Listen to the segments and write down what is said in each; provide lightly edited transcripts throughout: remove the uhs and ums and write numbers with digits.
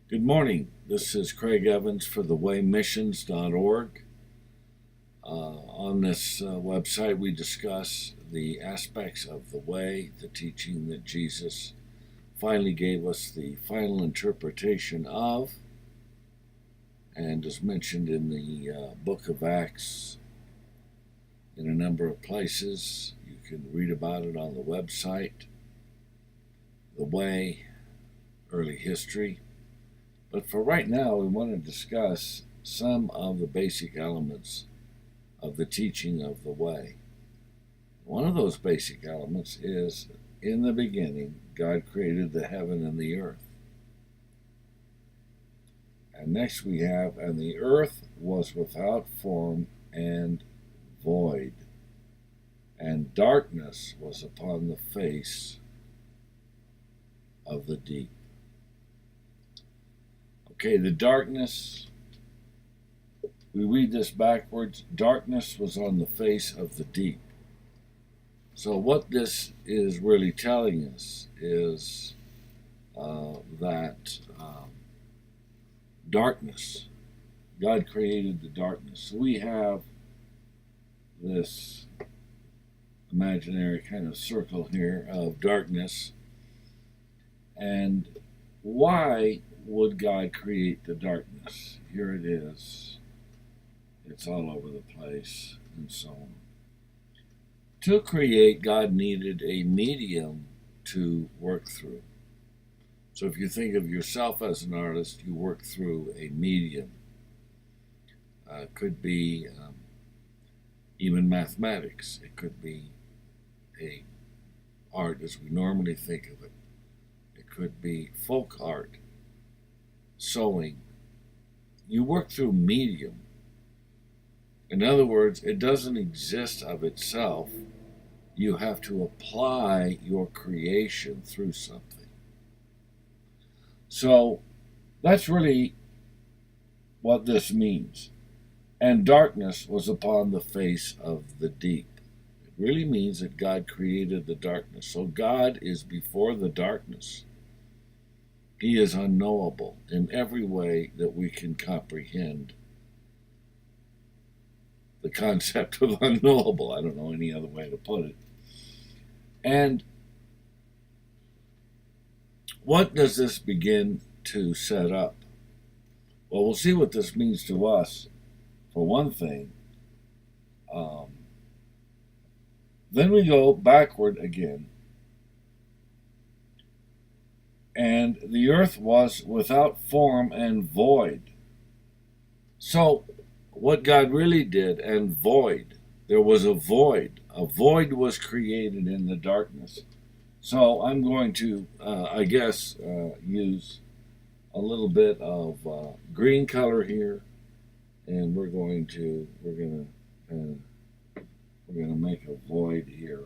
Good morning. This is Craig Evans for thewaymissions.org. On this website, we discuss the aspects of the way, the teaching that Jesus finally gave us the final interpretation of, and is mentioned in the book of Acts in a number of places. You can read about it on the website. The Way, Early History. But for right now, we want to discuss some of the basic elements of the teaching of the way. One of those basic elements is, in the beginning, God created the heaven and the earth. And next we have, and the earth was without form and void, and darkness was upon the face of the deep. Okay, the darkness, we read this backwards. Darkness was on the face of the deep. So what this is really telling us is that darkness, God created the darkness. So we have this imaginary kind of circle here of darkness. And why would God create the darkness? Here it is. It's all over the place and so on. To create, God needed a medium to work through. So if you think of yourself as an artist, you work through a medium. It could be even mathematics. It could be a art as we normally think of it. It could be folk art, sewing. You work through medium. In other words, it doesn't exist of itself. You have to apply your creation through something. So that's really what this means. And darkness was upon the face of the deep. It really means that God created the darkness. So God is before the darkness. He is unknowable in every way that we can comprehend the concept of unknowable. I don't know any other way to put it. And what does this begin to set up? Well, we'll see what this means to us, for one thing. Then we go backward again. And the earth was without form and void. So, what God really did, and void, there was a void. A void was created in the darkness. So, I'm going to, use a little bit of green color here, and we're going to make a void here.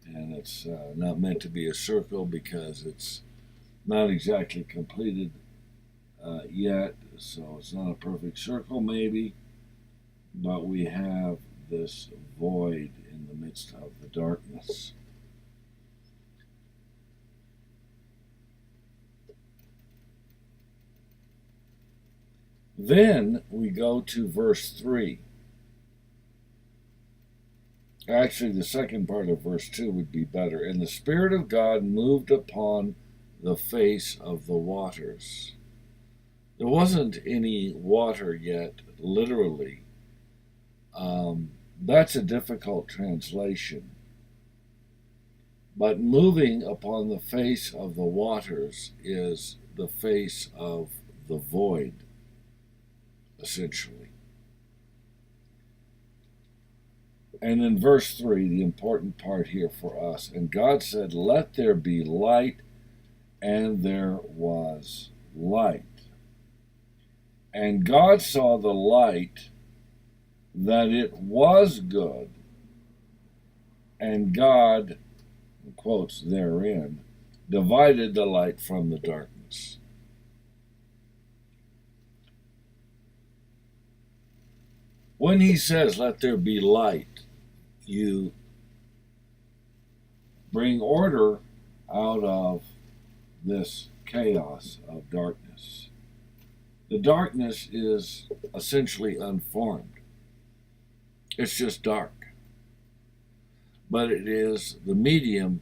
And it's not meant to be a circle because it's not exactly completed yet, so it's not a perfect circle maybe, but we have this void in the midst of the darkness. Then we go to verse 3. Actually, the second part of verse 2 would be better. And the Spirit of God moved upon the face of the waters. There wasn't any water yet, literally. That's a difficult translation. But moving upon the face of the waters is the face of the void, essentially. And in verse 3, the important part here for us, and God said, "Let there be light," and there was light. And God saw the light, that it was good, and God, in quotes therein, divided the light from the darkness. When he says, "Let there be light," you bring order out of this chaos of darkness. The darkness is essentially unformed. It's just dark. But it is the medium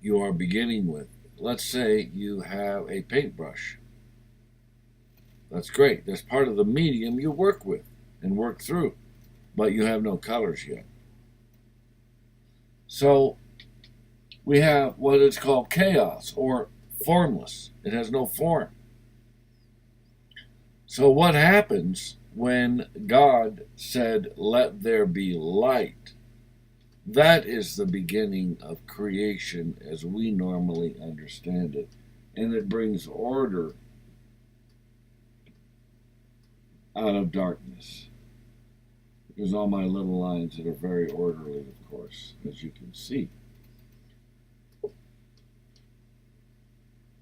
you are beginning with. Let's say you have a paintbrush. That's great. That's part of the medium you work with and work through, but you have no colors yet. So we have what is called chaos or formless. It has no form. So what happens when God said, "Let there be light"? That is the beginning of creation as we normally understand it. And it brings order out of darkness. There's all my little lines that are very orderly, of course, as you can see.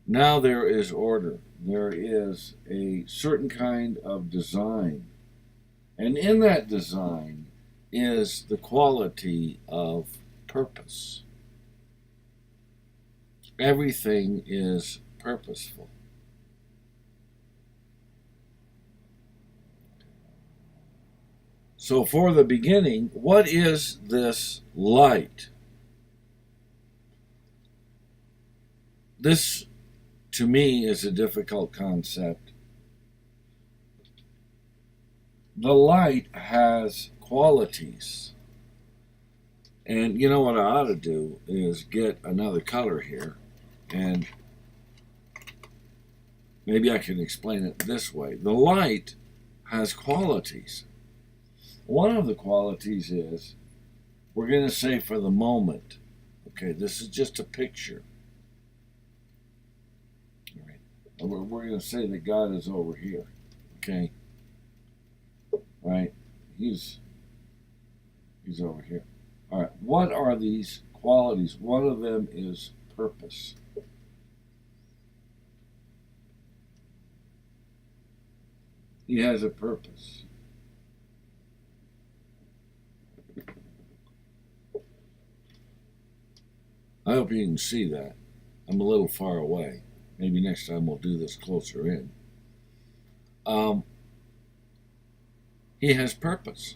Now there is order. There is a certain kind of design. And in that design is the quality of purpose. Everything is purposeful. So for the beginning, what is this light? This, to me, is a difficult concept. The light has qualities. And you know what I ought to do is get another color here, and maybe I can explain it this way. The light has qualities. One of the qualities is, we're going to say for the moment, okay, this is just a picture. All right. We're going to say that God is over here, okay? Right? He's over here. All right. What are these qualities? One of them is purpose. He has a purpose. I hope you can see that. I'm a little far away. Maybe next time we'll do this closer in. He has purpose.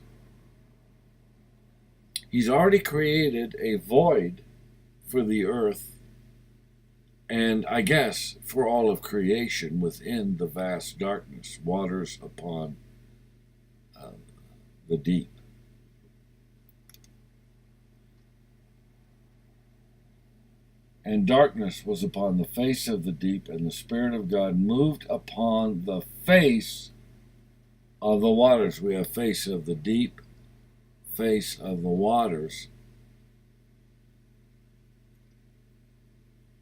He's already created a void for the earth and, I guess, for all of creation within the vast darkness, waters upon the deep. And darkness was upon the face of the deep, and the Spirit of God moved upon the face of the waters. We have face of the deep, face of the waters.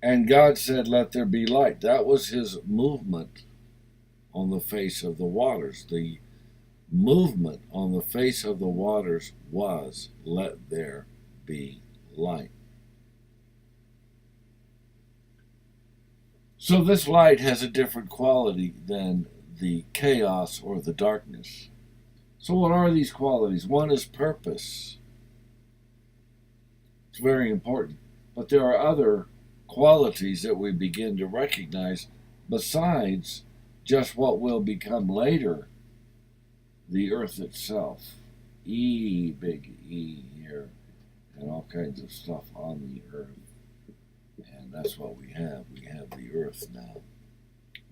And God said, "Let there be light." That was his movement on the face of the waters. The movement on the face of the waters was, "Let there be light." So this light has a different quality than the chaos or the darkness. So what are these qualities? One is purpose. It's very important. But there are other qualities that we begin to recognize besides just what will become later the earth itself. Big E here, and all kinds of stuff on the earth. And that's what we have. We have the earth now.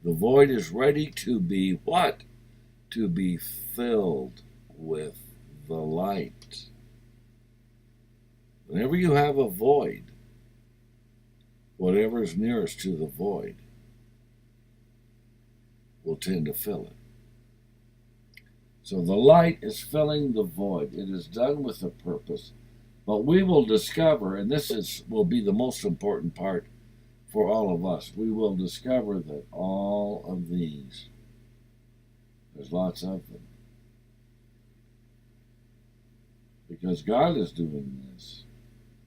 The void is ready to be what? To be filled with the light. Whenever you have a void, whatever is nearest to the void will tend to fill it. So the light is filling the void. It is done with a purpose. But we will discover, and will be the most important part for all of us, we will discover that all of these, there's lots of them, because God is doing this.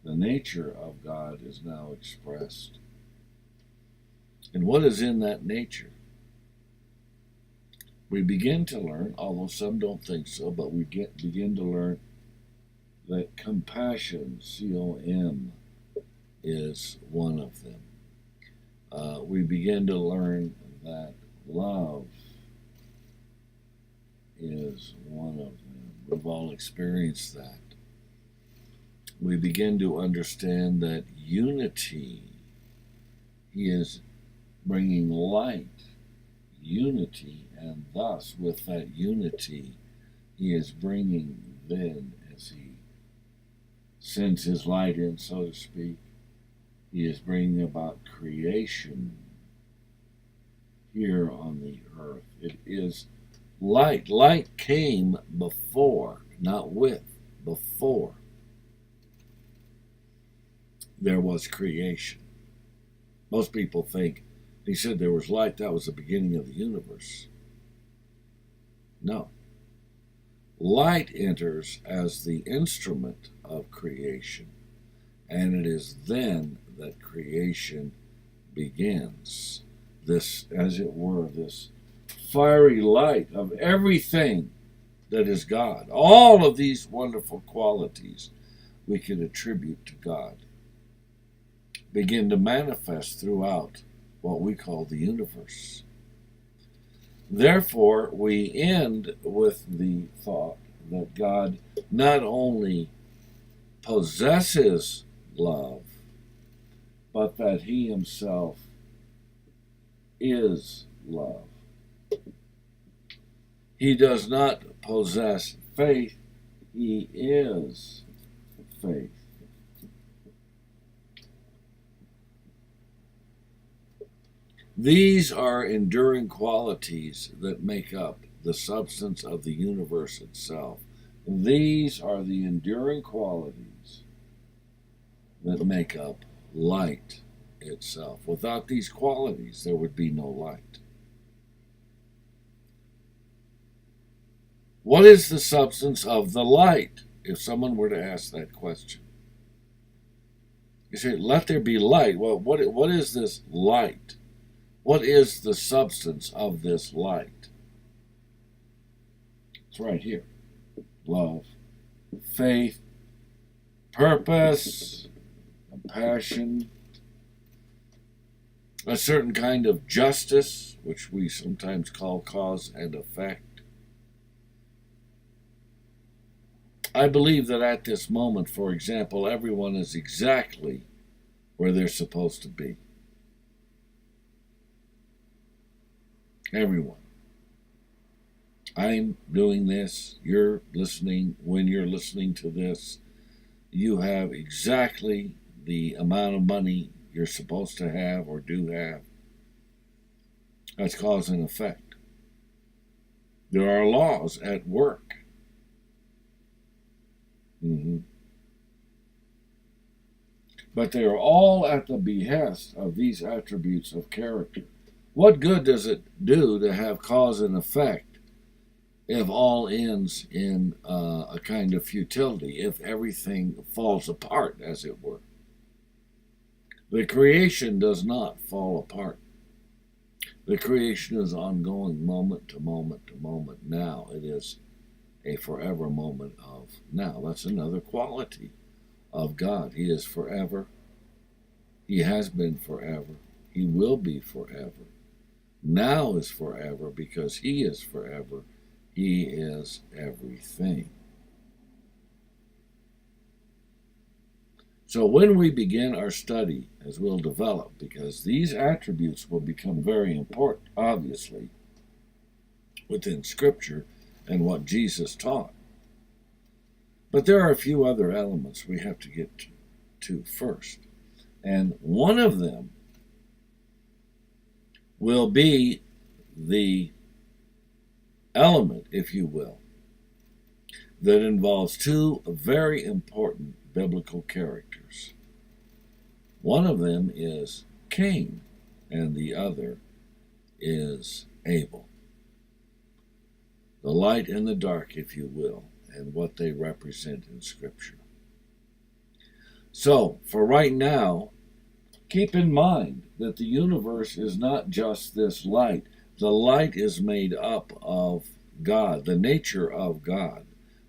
The nature of God is now expressed. And what is in that nature? We begin to learn, although some don't think so, but we begin to learn that compassion, C-O-M, is one of them. we begin to learn that love is one of them. We've all experienced that. We begin to understand that unity, He is bringing light, unity, and thus with that unity, He is bringing then, as He sends His light in, so to speak, He is bringing about creation here on the earth. It is light. Light came before, not with, before there was creation. Most people think He said there was light, that was the beginning of the universe. No. Light enters as the instrument of creation, and it is then that creation begins. This, as it were, this fiery light of everything that is God. All of these wonderful qualities we can attribute to God begin to manifest throughout what we call the universe. Therefore, we end with the thought that God not only possesses love, but that He Himself is love. He does not possess faith, He is faith. These are enduring qualities that make up the substance of the universe itself. These are the enduring qualities that make up light itself. Without these qualities, there would be no light. What is the substance of the light? If someone were to ask that question, you say, let there be light. Well, what is this light? What is the substance of this light? It's right here. Love, faith, purpose, compassion, a certain kind of justice, which we sometimes call cause and effect. I believe that at this moment, for example, everyone is exactly where they're supposed to be. Everyone. I'm doing this, you're listening. When you're listening to this, you have exactly the amount of money you're supposed to have or do have. That's cause and effect. There are laws at work. But they are all at the behest of these attributes of character. What good does it do to have cause and effect if all ends in a kind of futility, if everything falls apart, as it were? The creation does not fall apart. The creation is ongoing moment to moment to moment. Now it is a forever moment of now. That's another quality of God. He is forever. He has been forever. He will be forever. Now is forever because He is forever. He is everything. So when we begin our study, as we'll develop, because these attributes will become very important, obviously, within Scripture and what Jesus taught. But there are a few other elements we have to get to first. And one of them will be the element, if you will, that involves two very important biblical characters. One of them is Cain, and the other is Abel. The light and the dark, if you will, and what they represent in Scripture. So, for right now, keep in mind that the universe is not just this light. The light is made up of God, the nature of God,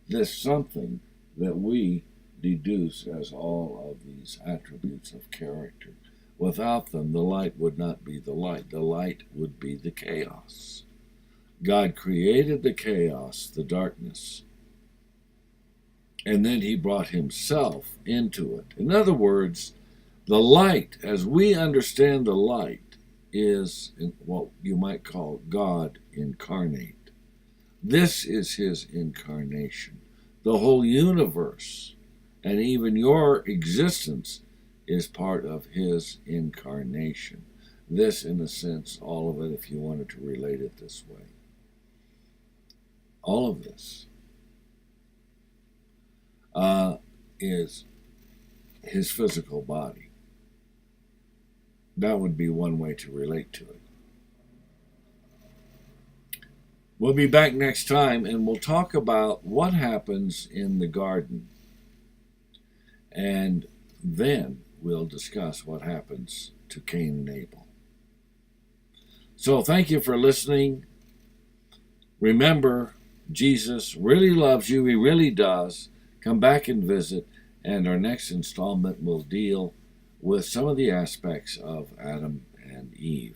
this something that we deduce as all of these attributes of character. Without them, the light would not be the light. The light would be the chaos. God created the chaos, the darkness, and then he brought himself into it. In other words, the light, as we understand the light, is what you might call God incarnate. This is his incarnation. The whole universe, and even your existence, is part of his incarnation. This, in a sense, all of it, if you wanted to relate it this way. All of this is his physical body. That would be one way to relate to it. We'll be back next time, and we'll talk about what happens in the garden. And then we'll discuss what happens to Cain and Abel. So thank you for listening. Remember, Jesus really loves you. He really does. Come back and visit. And our next installment will deal with some of the aspects of Adam and Eve.